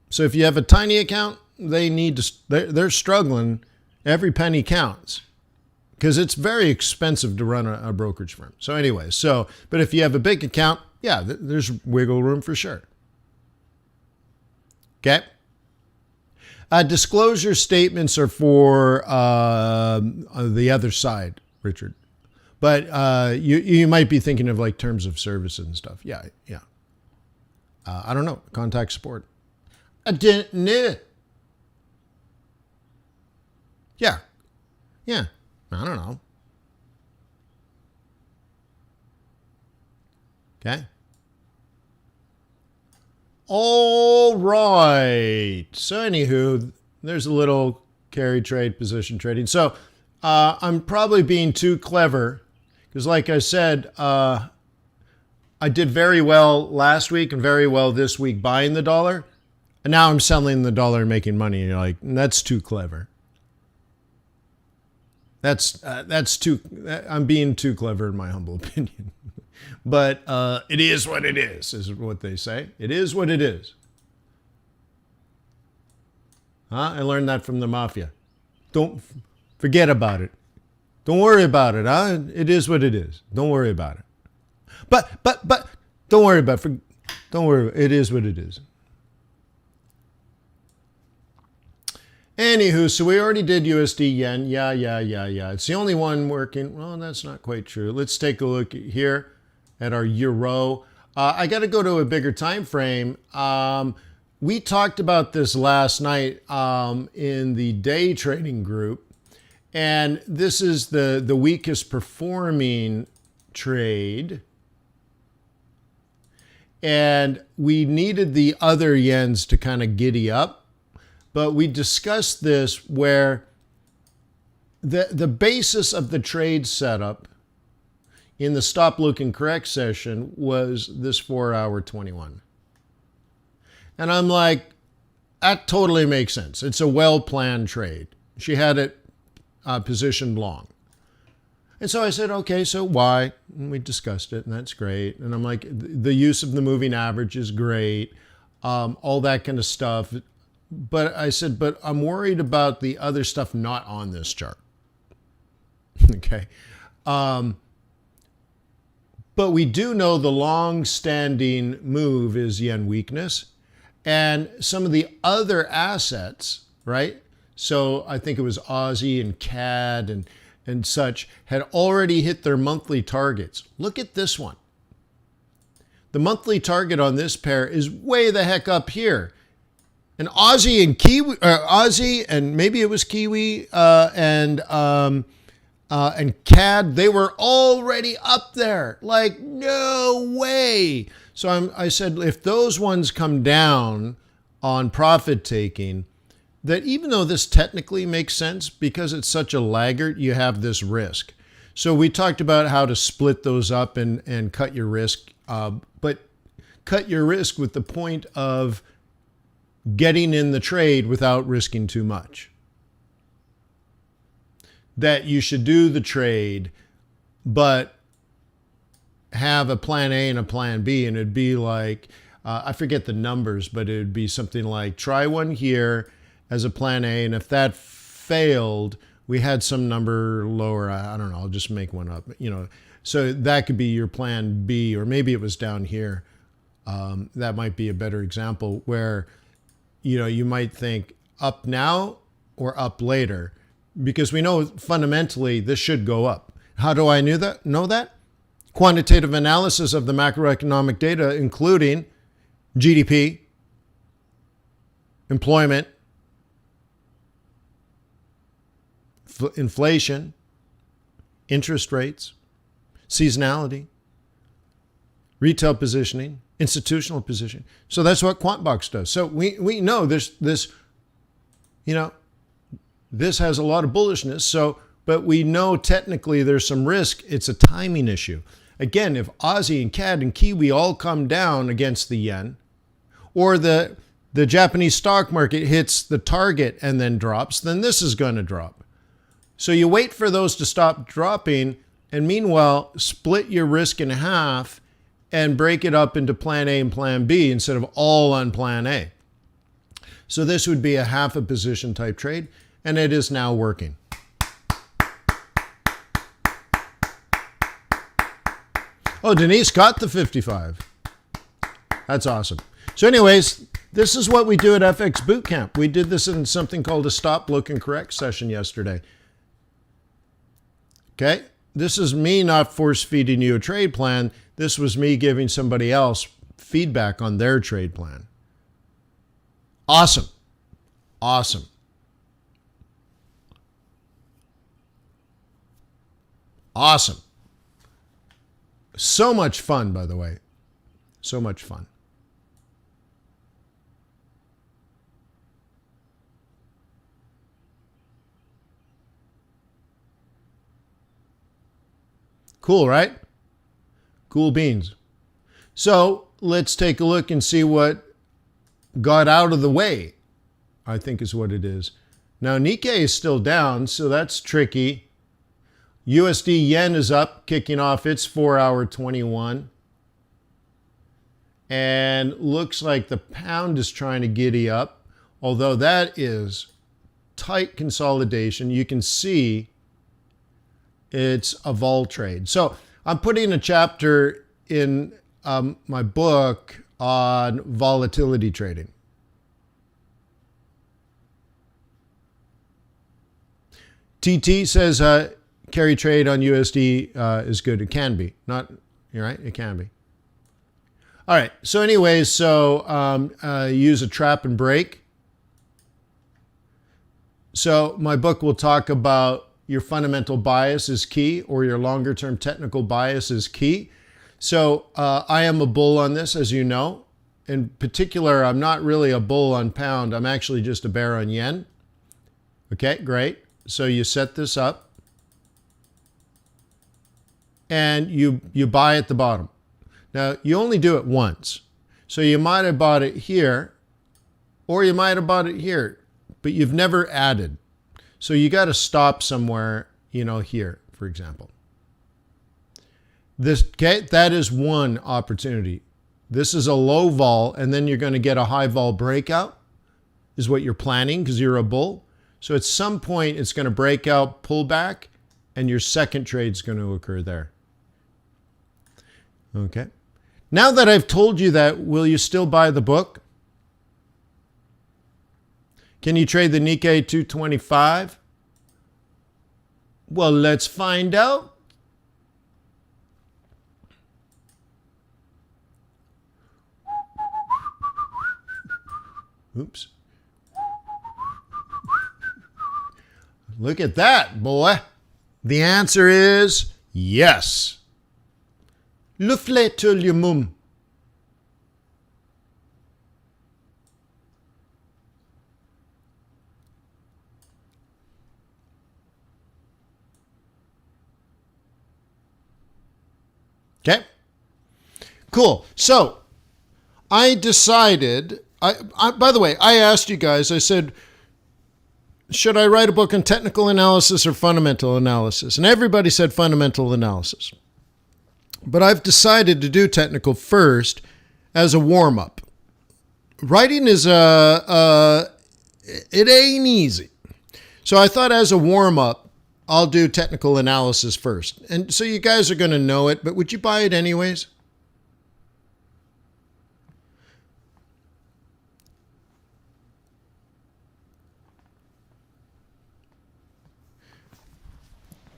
So if you have a tiny account, they're struggling. Every penny counts. Because it's very expensive to run a brokerage firm. So anyway, but if you have a big account, yeah, there's wiggle room for sure. Okay. Disclosure statements are for the other side, Richard. But you might be thinking of like terms of service and stuff. Yeah. I don't know. Contact support. I didn't know. Yeah. I don't know. Okay. All right. So anywho, there's a little carry trade, position trading. So I'm probably being too clever because, like I said, I did very well last week and very well this week buying the dollar. And now I'm selling the dollar and making money. And you're like, that's too clever. That's too, I'm being too clever in my humble opinion. But it is what it is what they say. It is what it is. I learned that from the mafia. Don't forget about it. Don't worry about it. It is what it is. Don't worry about it. But don't worry about it. Don't worry. It is what it is. Anywho, so we already did USD yen. Yeah. It's the only one working. Well, that's not quite true. Let's take a look here at our euro. I got to go to a bigger time frame. We talked about this last night in the day trading group, and this is the weakest performing trade. And we needed the other yens to kind of giddy up. But we discussed this where the basis of the trade setup in the stop look and correct session was this 4-hour 21. And I'm like, that totally makes sense. It's a well-planned trade. She had it positioned long. And so I said, okay, so why? And we discussed it, and that's great. And I'm like, the use of the moving average is great, all that kind of stuff. But I said, but I'm worried about the other stuff not on this chart. Okay. But we do know the long-standing move is yen weakness. And some of the other assets, right? So I think it was Aussie and CAD and such had already hit their monthly targets. Look at this one. The monthly target on this pair is way the heck up here. And Aussie and Kiwi, Aussie and maybe it was Kiwi and CAD, they were already up there. Like, no way. So I said, if those ones come down on profit taking, that even though this technically makes sense because it's such a laggard, you have this risk. So we talked about how to split those up and cut your risk, but cut your risk with the point of getting in the trade without risking too much. That you should do the trade, but have a plan A and a plan B. And it'd be like, I forget the numbers, but it'd be something like try one here as a plan A. And if that failed, we had some number lower. I don't know. I'll just make one up. So that could be your plan B, or maybe it was down here. That might be a better example where you might think up now or up later, because we know fundamentally this should go up. How do I know that? Quantitative analysis of the macroeconomic data, including GDP, employment, inflation, interest rates, seasonality, retail positioning, institutional position. So that's what Quantbox does. So we know this this has a lot of bullishness. But we know technically there's some risk. It's a timing issue. Again, if Aussie and CAD and Kiwi all come down against the yen, or the Japanese stock market hits the target and then drops, then this is going to drop. So you wait for those to stop dropping, and meanwhile, split your risk in half and break it up into plan A and plan B instead of all on plan A. So this would be a half a position type trade, and it is now working. Oh, Denise got the 55. That's awesome. So anyways, this is what we do at FX Bootcamp. We did this in something called a stop, look, and correct session yesterday. Okay? this is me not force feeding you a trade plan. This was me giving somebody else feedback on their trade plan. Awesome. Awesome. Awesome. So much fun, by the way. So much fun. Cool, right? Cool beans. So let's take a look and see what got out of the way, I think is what it is. Now, Nikkei is still down, so that's tricky. USD yen is up, kicking off its 4-hour 21. And looks like the pound is trying to giddy up, although that is tight consolidation. You can see it's a vol trade. So I'm putting a chapter in my book on volatility trading. TT says carry trade on USD is good. It can be. Not, you're right, it can be. All right, so anyways, use a trap and break. So my book will talk about your fundamental bias is key, or your longer term technical bias is key. So I am a bull on this, as you know. In particular, I'm not really a bull on pound. I'm actually just a bear on yen. Okay, great. So you set this up and you buy at the bottom. Now, you only do it once. So you might have bought it here, or you might have bought it here, but you've never added. So you got to stop somewhere, here, for example. That is one opportunity. This is a low vol, and then you're going to get a high vol breakout, is what you're planning because you're a bull. So at some point, it's going to break out, pull back, and your second trade's going to occur there. Okay. Now that I've told you that, will you still buy the book? Can you trade the Nikkei 225? Well, let's find out. Oops. Look at that, boy. The answer is yes. Le flétoliumum. Okay. Cool. So I decided, by the way, I asked you guys, I said, should I write a book on technical analysis or fundamental analysis? And everybody said fundamental analysis. But I've decided to do technical first as a warm-up. Writing is it ain't easy. So I thought as a warm-up, I'll do technical analysis first. And so you guys are going to know it, but would you buy it anyways?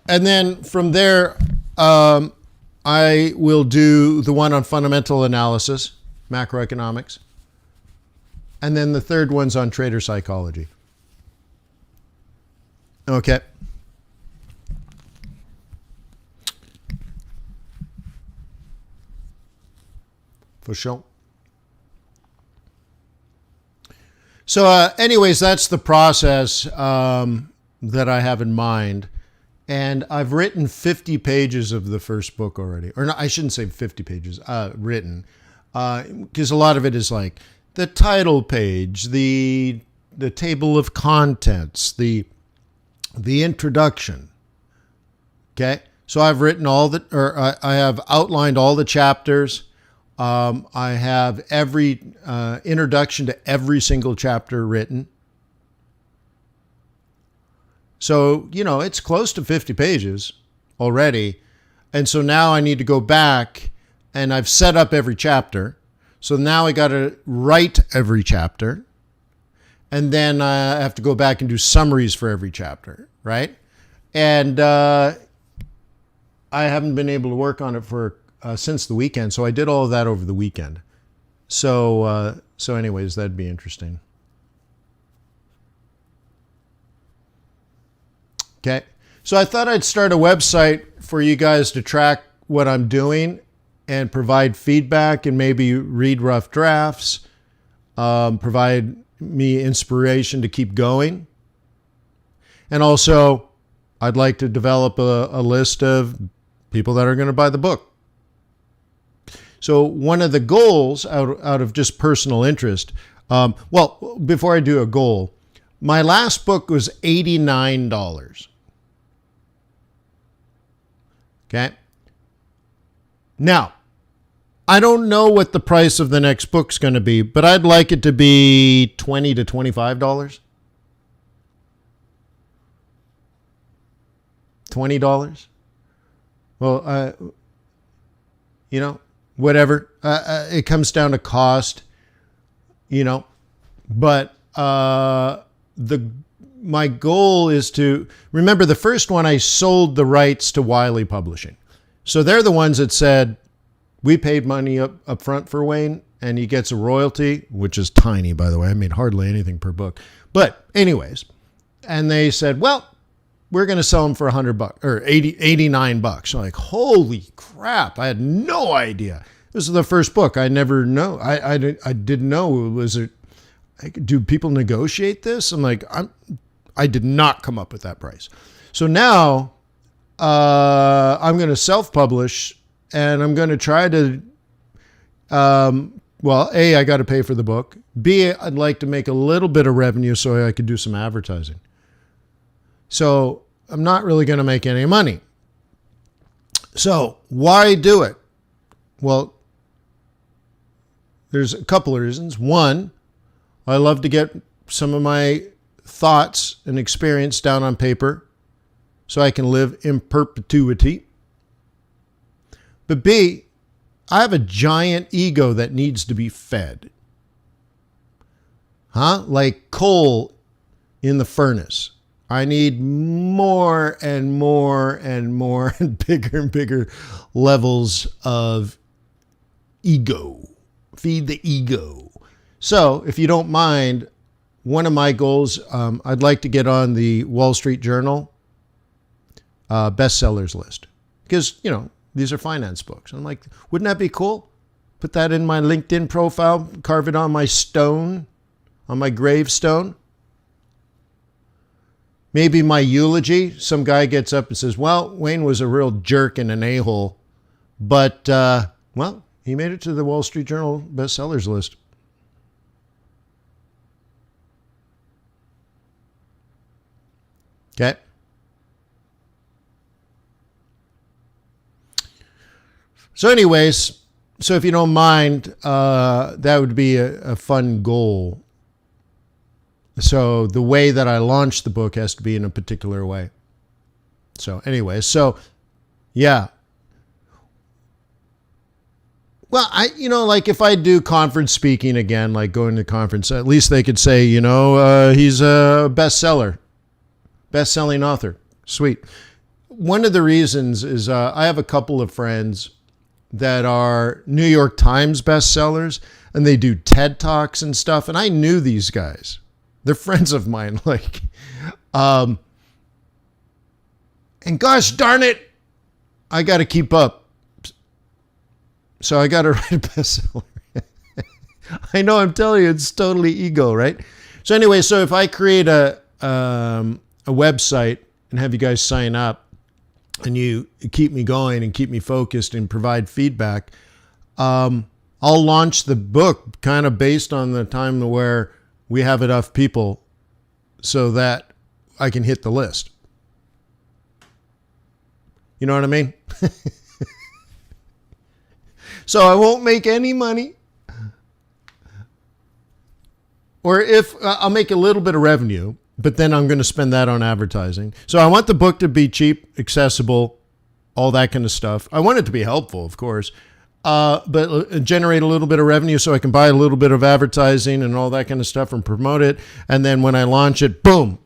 And then from there, I will do the one on fundamental analysis, macroeconomics. And then the third one's on trader psychology. Okay. For sure. So anyways, that's the process that I have in mind. And I've written 50 pages of the first book already. Or no, I shouldn't say 50 pages, written. Because a lot of it is like the title page, the table of contents, the introduction. Okay? So I've written I have outlined all the chapters. I have every introduction to every single chapter written. So, it's close to 50 pages already. And so now I need to go back and I've set up every chapter. So now I got to write every chapter. And then I have to go back and do summaries for every chapter, right? And I haven't been able to work on it for since the weekend. So I did all of that over the weekend. So anyways, that'd be interesting. Okay. So I thought I'd start a website for you guys to track what I'm doing and provide feedback and maybe read rough drafts, provide me inspiration to keep going. And also, I'd like to develop a list of people that are going to buy the book. So one of the goals out of just personal interest, well, before I do a goal, my last book was $89. Okay. Now, I don't know what the price of the next book's going to be, but I'd like it to be $20 to $25. $20. Well, whatever. It comes down to cost, but my goal is to remember the first one I sold the rights to Wiley Publishing. So they're the ones that said, we paid money up front for Wayne and he gets a royalty, which is tiny, by the way. I made hardly anything per book. But anyways, and they said, well, we're going to sell them for $100 or $89. I'm like, holy crap. I had no idea. This is the first book. I never know. I didn't know. Was it, do people negotiate this? I'm like, I did not come up with that price. So now I'm going to self-publish and I'm going to try to, well, A, I got to pay for the book. B, I'd like to make a little bit of revenue so I could do some advertising. So I'm not really going to make any money. So why do it? Well, there's a couple of reasons. One, I love to get some of my thoughts and experience down on paper so I can live in perpetuity. But B, I have a giant ego that needs to be fed. Like coal in the furnace. I need more and more and more and bigger levels of ego. Feed the ego. So if you don't mind, one of my goals, I'd like to get on the Wall Street Journal bestsellers list. Because, these are finance books. I'm like, wouldn't that be cool? Put that in my LinkedIn profile, carve it on my stone, on my gravestone. Maybe my eulogy, some guy gets up and says, well, Wayne was a real jerk and an a-hole, but, well, he made it to the Wall Street Journal bestsellers list. Okay. So anyways, so if you don't mind, that would be a fun goal. So the way that I launch the book has to be in a particular way. So anyways, so yeah. Well, like if I do conference speaking again, like going to conference, at least they could say, he's a bestseller, best-selling author. Sweet. One of the reasons is I have a couple of friends that are New York Times bestsellers and they do TED Talks and stuff. And I knew these guys. They're friends of mine. And gosh darn it, I got to keep up. So I got to write a bestseller. I know, I'm telling you, it's totally ego, right? So anyway, so if I create a website and have you guys sign up and you keep me going and keep me focused and provide feedback, I'll launch the book kind of based on the time where we have enough people so that I can hit the list. You know what I mean? So I won't make any money. Or if I'll make a little bit of revenue, but then I'm going to spend that on advertising. So I want the book to be cheap, accessible, all that kind of stuff. I want it to be helpful, of course, but generate a little bit of revenue so I can buy a little bit of advertising and all that kind of stuff and promote it. And then when I launch it, boom,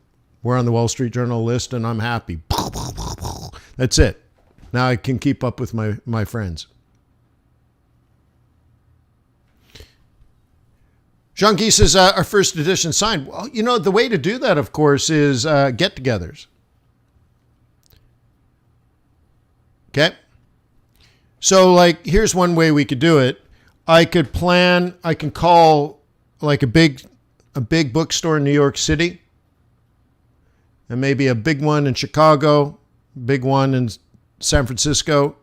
we're on the Wall Street Journal list and I'm happy. That's it. Now I can keep up with my friends. Jean-Guy says, our first edition signed. Well, you know, the way to do that, of course, is get-togethers. Okay? So, like, here's one way we could do it. I can call, like, a big bookstore in New York City, and maybe a big one in Chicago, big one in San Francisco,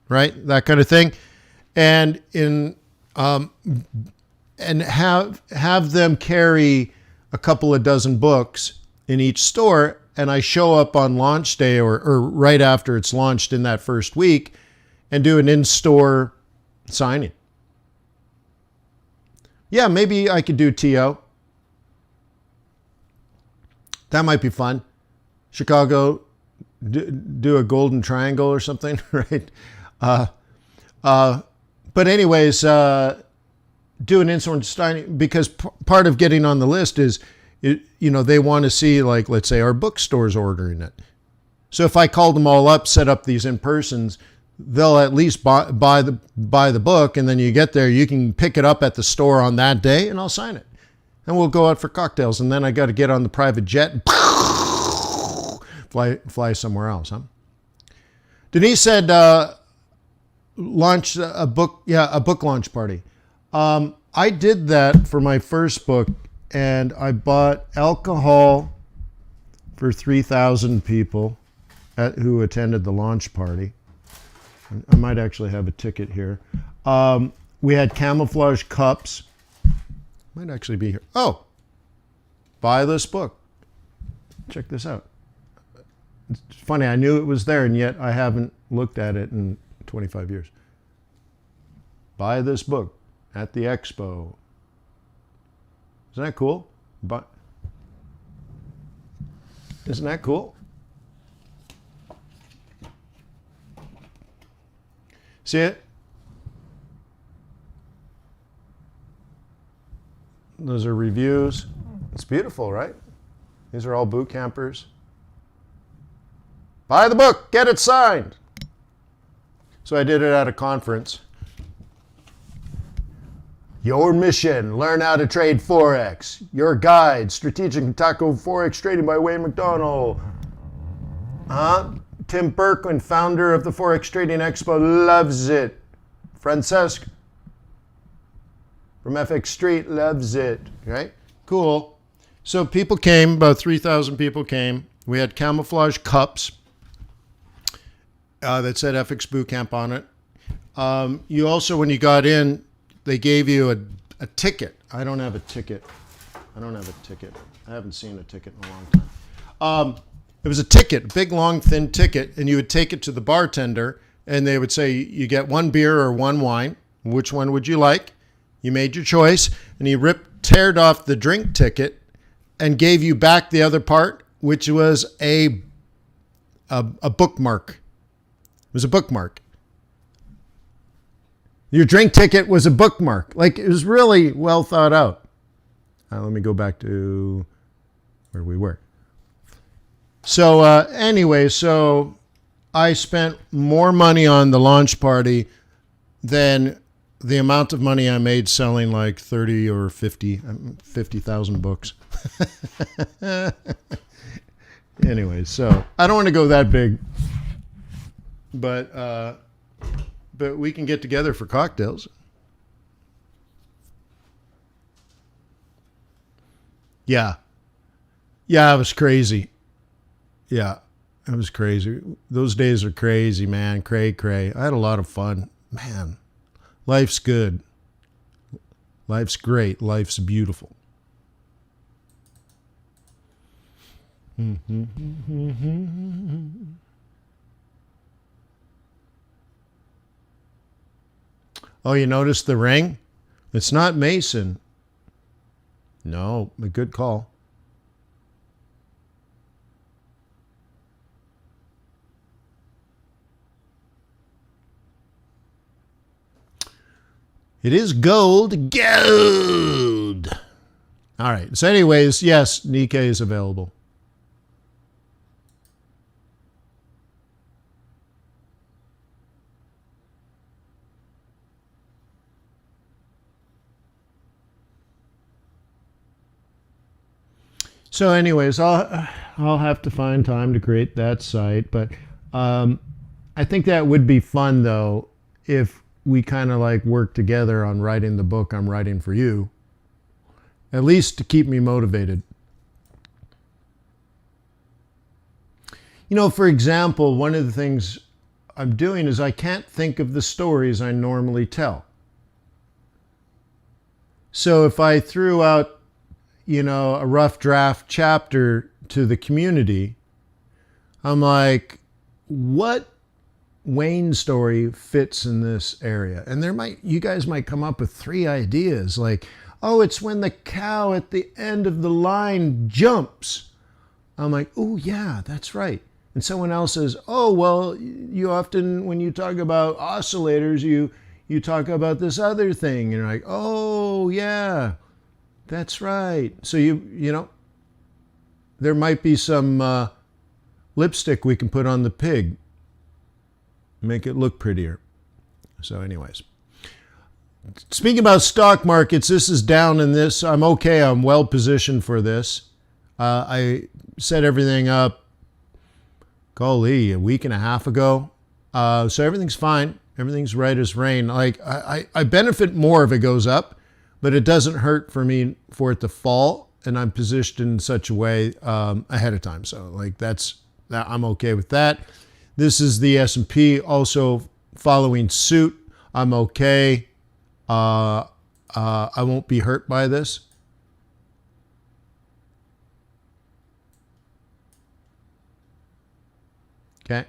right? That kind of thing. And and have them carry a couple of dozen books in each store, and I show up on launch day or right after it's launched in that first week and do an in-store signing. Yeah, maybe I could do TO. That might be fun. Chicago, do a golden triangle or something, right? But anyways, do an in-store signing, because part of getting on the list is, they want to see, like, let's say our bookstores ordering it. So if I call them all up, set up these in-persons, they'll at least buy the book, and then you get there, you can pick it up at the store on that day, and I'll sign it. And we'll go out for cocktails, and then I got to get on the private jet and fly somewhere else, huh? Denise said, launch a book launch party. I did that for my first book, and I bought alcohol for 3,000 people who attended the launch party. I might actually have a ticket here. We had camouflage cups. Might actually be here. Oh, buy this book. Check this out. It's funny, I knew it was there, and yet I haven't looked at it in 25 years. Buy this book at the expo. Isn't that cool? Isn't that cool? See it? Those are reviews. It's beautiful, right? These are all boot campers. Buy the book, get it signed. So I did it at a conference. Your mission, learn how to trade Forex. Your guide, strategic and tactical Forex trading by Wayne McDonald. Tim Berkman, founder of the Forex Trading Expo, loves it. Francesc from FX Street loves it. Right? Cool. So people came, about 3,000 people came. We had camouflage cups that said FX Bootcamp on it. You also, when you got in, they gave you a ticket. I don't have a ticket. I haven't seen a ticket in a long time. It was a ticket, a big, long, thin ticket, and you would take it to the bartender, and they would say, you get one beer or one wine. Which one would you like? You made your choice, and he teared off the drink ticket and gave you back the other part, which was a bookmark. It was a bookmark. Your drink ticket was a bookmark. Like, it was really well thought out. Let me go back to where we were. So anyway, so I spent more money on the launch party than the amount of money I made selling like 30 or 50,000 books. Anyway, so I don't want to go that big, but we can get together for cocktails. Yeah, it was crazy. Yeah, it was crazy. Those days are crazy, man. Cray. I had a lot of fun. Man, life's good. Life's great. Life's beautiful. Oh, you noticed the ring? It's not Mason. No, a good call. It is gold. Gold! All right. So anyways, yes, Nikkei is available. So anyways, I'll have to find time to create that site, but I think that would be fun though if we kind of like work together on writing the book I'm writing for you, at least to keep me motivated. You know, for example, one of the things I'm doing is I can't think of the stories I normally tell. So if I threw out, you know, a rough draft chapter to the community, I'm like, what Wayne story fits in this area? And you guys might come up with 3 ideas like, oh, it's when the cow at the end of the line jumps. I'm like, oh yeah, that's right. And someone else says, oh, well, you often, when you talk about oscillators, you talk about this other thing. And you're like, oh yeah, that's right. So you know, there might be some lipstick we can put on the pig, make it look prettier. So anyways, speaking about stock markets, this is down in this. I'm okay. I'm well positioned for this. I set everything up, golly, a week and a half ago. So everything's fine. Everything's right as rain. Like I benefit more if it goes up, but it doesn't hurt for me for it to fall. And I'm positioned in such a way ahead of time. So like I'm okay with that. This is the S&P also following suit. I'm okay. I won't be hurt by this. Okay.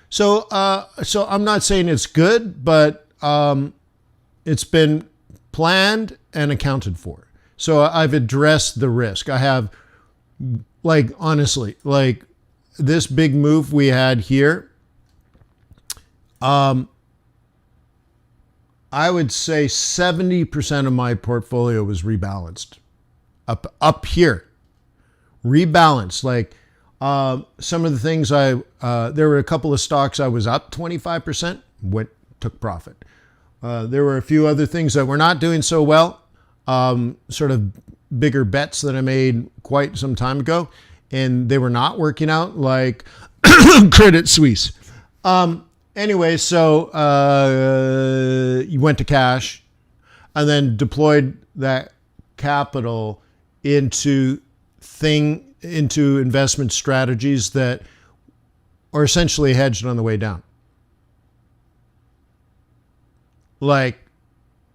So I'm not saying it's good, but it's been planned and accounted for. So I've addressed the risk. I have, like, honestly, like this big move we had here, I would say 70% of my portfolio was rebalanced up here, rebalanced. Like some of the things there were a couple of stocks I was up 25%, took profit. There were a few other things that were not doing so well, sort of bigger bets that I made quite some time ago, and they were not working out, like Credit Suisse. Anyway, so you went to cash and then deployed that capital into investment strategies that are essentially hedged on the way down. Like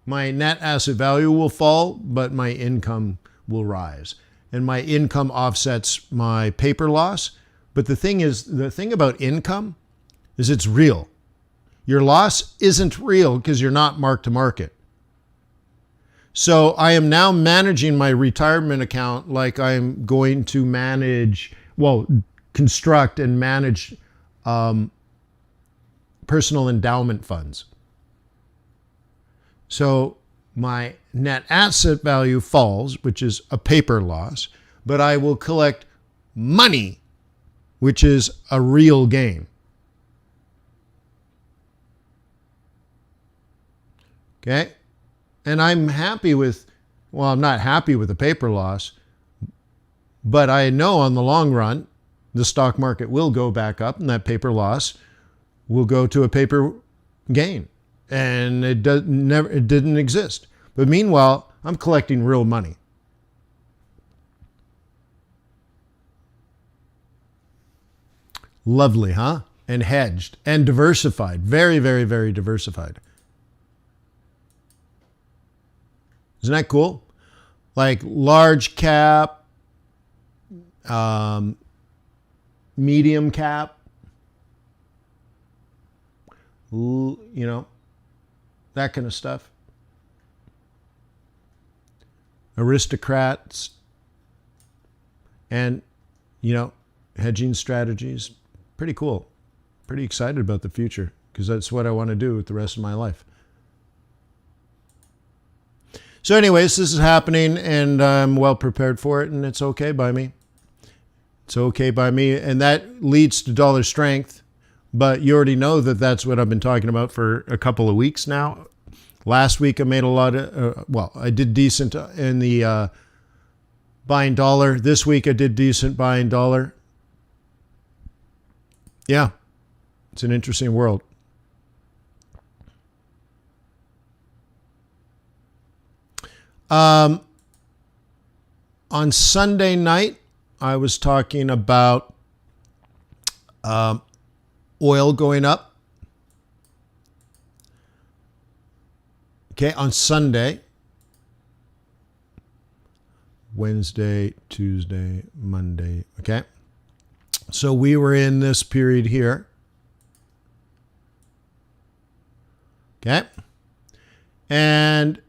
my net asset value will fall, but my income will rise. And my income offsets my paper loss. But the thing about income is it's real. Your loss isn't real because you're not mark to market. So I am now managing my retirement account like I'm going to construct and manage personal endowment funds. So my net asset value falls, which is a paper loss, but I will collect money, which is a real gain. Okay? And I'm happy with, I'm not happy with the paper loss, but I know on the long run, the stock market will go back up and that paper loss will go to a paper gain. And it didn't exist. But meanwhile, I'm collecting real money. Lovely, huh? And hedged and diversified. Very, very, very diversified. Isn't that cool? Like large cap, medium cap, that kind of stuff. Aristocrats and, hedging strategies. Pretty cool. Pretty excited about the future because that's what I want to do with the rest of my life. So anyways, this is happening and I'm well prepared for it and it's okay by me. It's okay by me. And that leads to dollar strength. But you already know that that's what I've been talking about for a couple of weeks now. Last week I made a lot of, I did decent in the buying dollar. This week I did decent buying dollar. Yeah, it's an interesting world. On Sunday night, I was talking about oil going up. Okay, on Sunday, Wednesday, Tuesday, Monday. Okay, so we were in this period here. Okay, and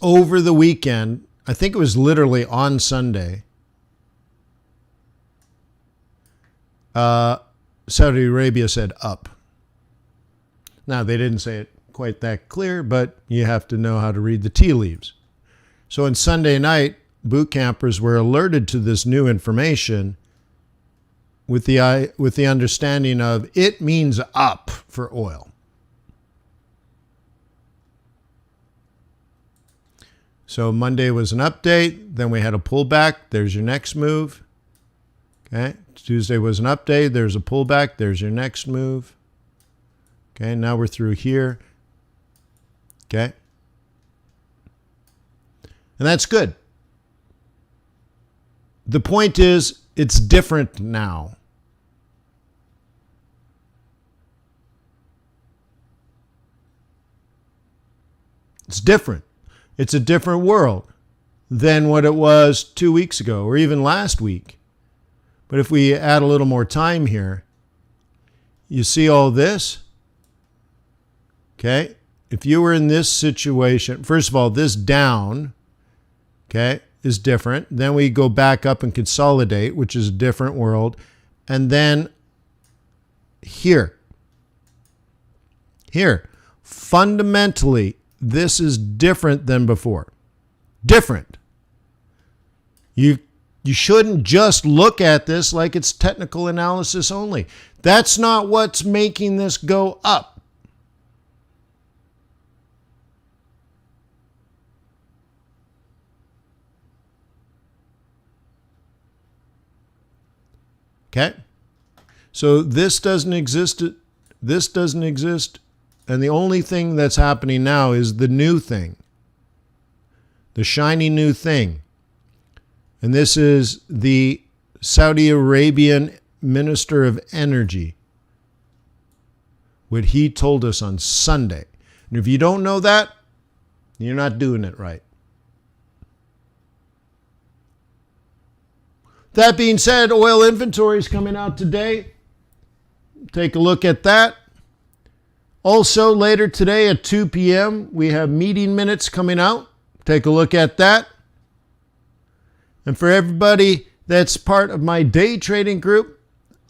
over the weekend, I think it was literally on Sunday, Saudi Arabia said up. Now, they didn't say it quite that clear, but you have to know how to read the tea leaves. So on Sunday night, boot campers were alerted to this new information with the understanding of it means up for oil. So Monday was an update. Then we had a pullback. There's your next move. Okay. Tuesday was an update. There's a pullback. There's your next move. Okay. Now we're through here. Okay. And that's good. The point is, it's different now. It's different. It's a different world than what it was 2 weeks ago or even last week. But if we add a little more time here, you see all this? Okay. If you were in this situation, first of all, this down, okay, is different. Then we go back up and consolidate, which is a different world. And then here, fundamentally, this is different than before. Different. You shouldn't just look at this like it's technical analysis only. That's not what's making this go up. Okay? So this doesn't exist. This doesn't exist. And the only thing that's happening now is the new thing. The shiny new thing. And this is the Saudi Arabian Minister of Energy. What he told us on Sunday. And if you don't know that, you're not doing it right. That being said, oil inventory is coming out today. Take a look at that. Also, later today at 2 p.m., we have meeting minutes coming out. Take a look at that. And for everybody that's part of my day trading group,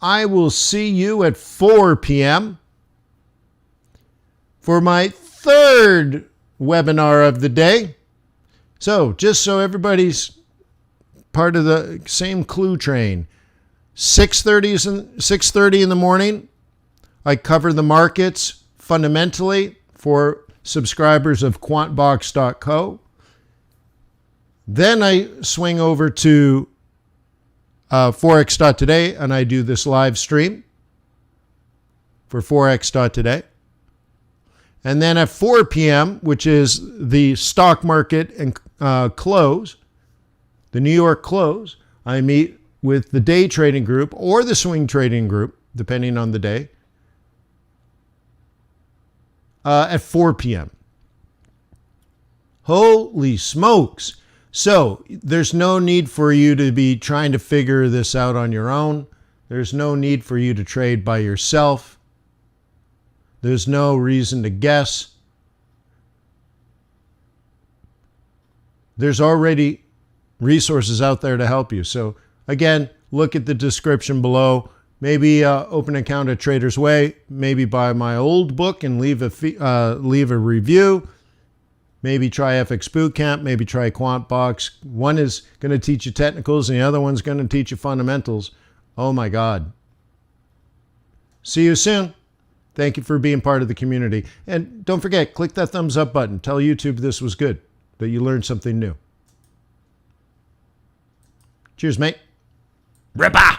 I will see you at 4 p.m. for my third webinar of the day. So, just so everybody's part of the same clue train, 6:30 in the morning, I cover the markets fundamentally for subscribers of Quantbox.co. Then I swing over to Forex.Today and I do this live stream for Forex.Today. And then at 4 p.m., which is the stock market and close, the New York close, I meet with the day trading group or the swing trading group, depending on the day, at 4 p.m. Holy smokes. So there's no need for you to be trying to figure this out on your own. There's no need for you to trade by yourself. There's no reason to guess. There's already resources out there to help you. So again, look at the description below. Maybe open an account at Trader's Way. Maybe buy my old book and leave a review. Maybe try FX Bootcamp. Maybe try Quantbox. One is going to teach you technicals and the other one's going to teach you fundamentals. Oh my God. See you soon. Thank you for being part of the community. And don't forget, click that thumbs up button. Tell YouTube this was good. that you learned something new. Cheers, mate. Ripper!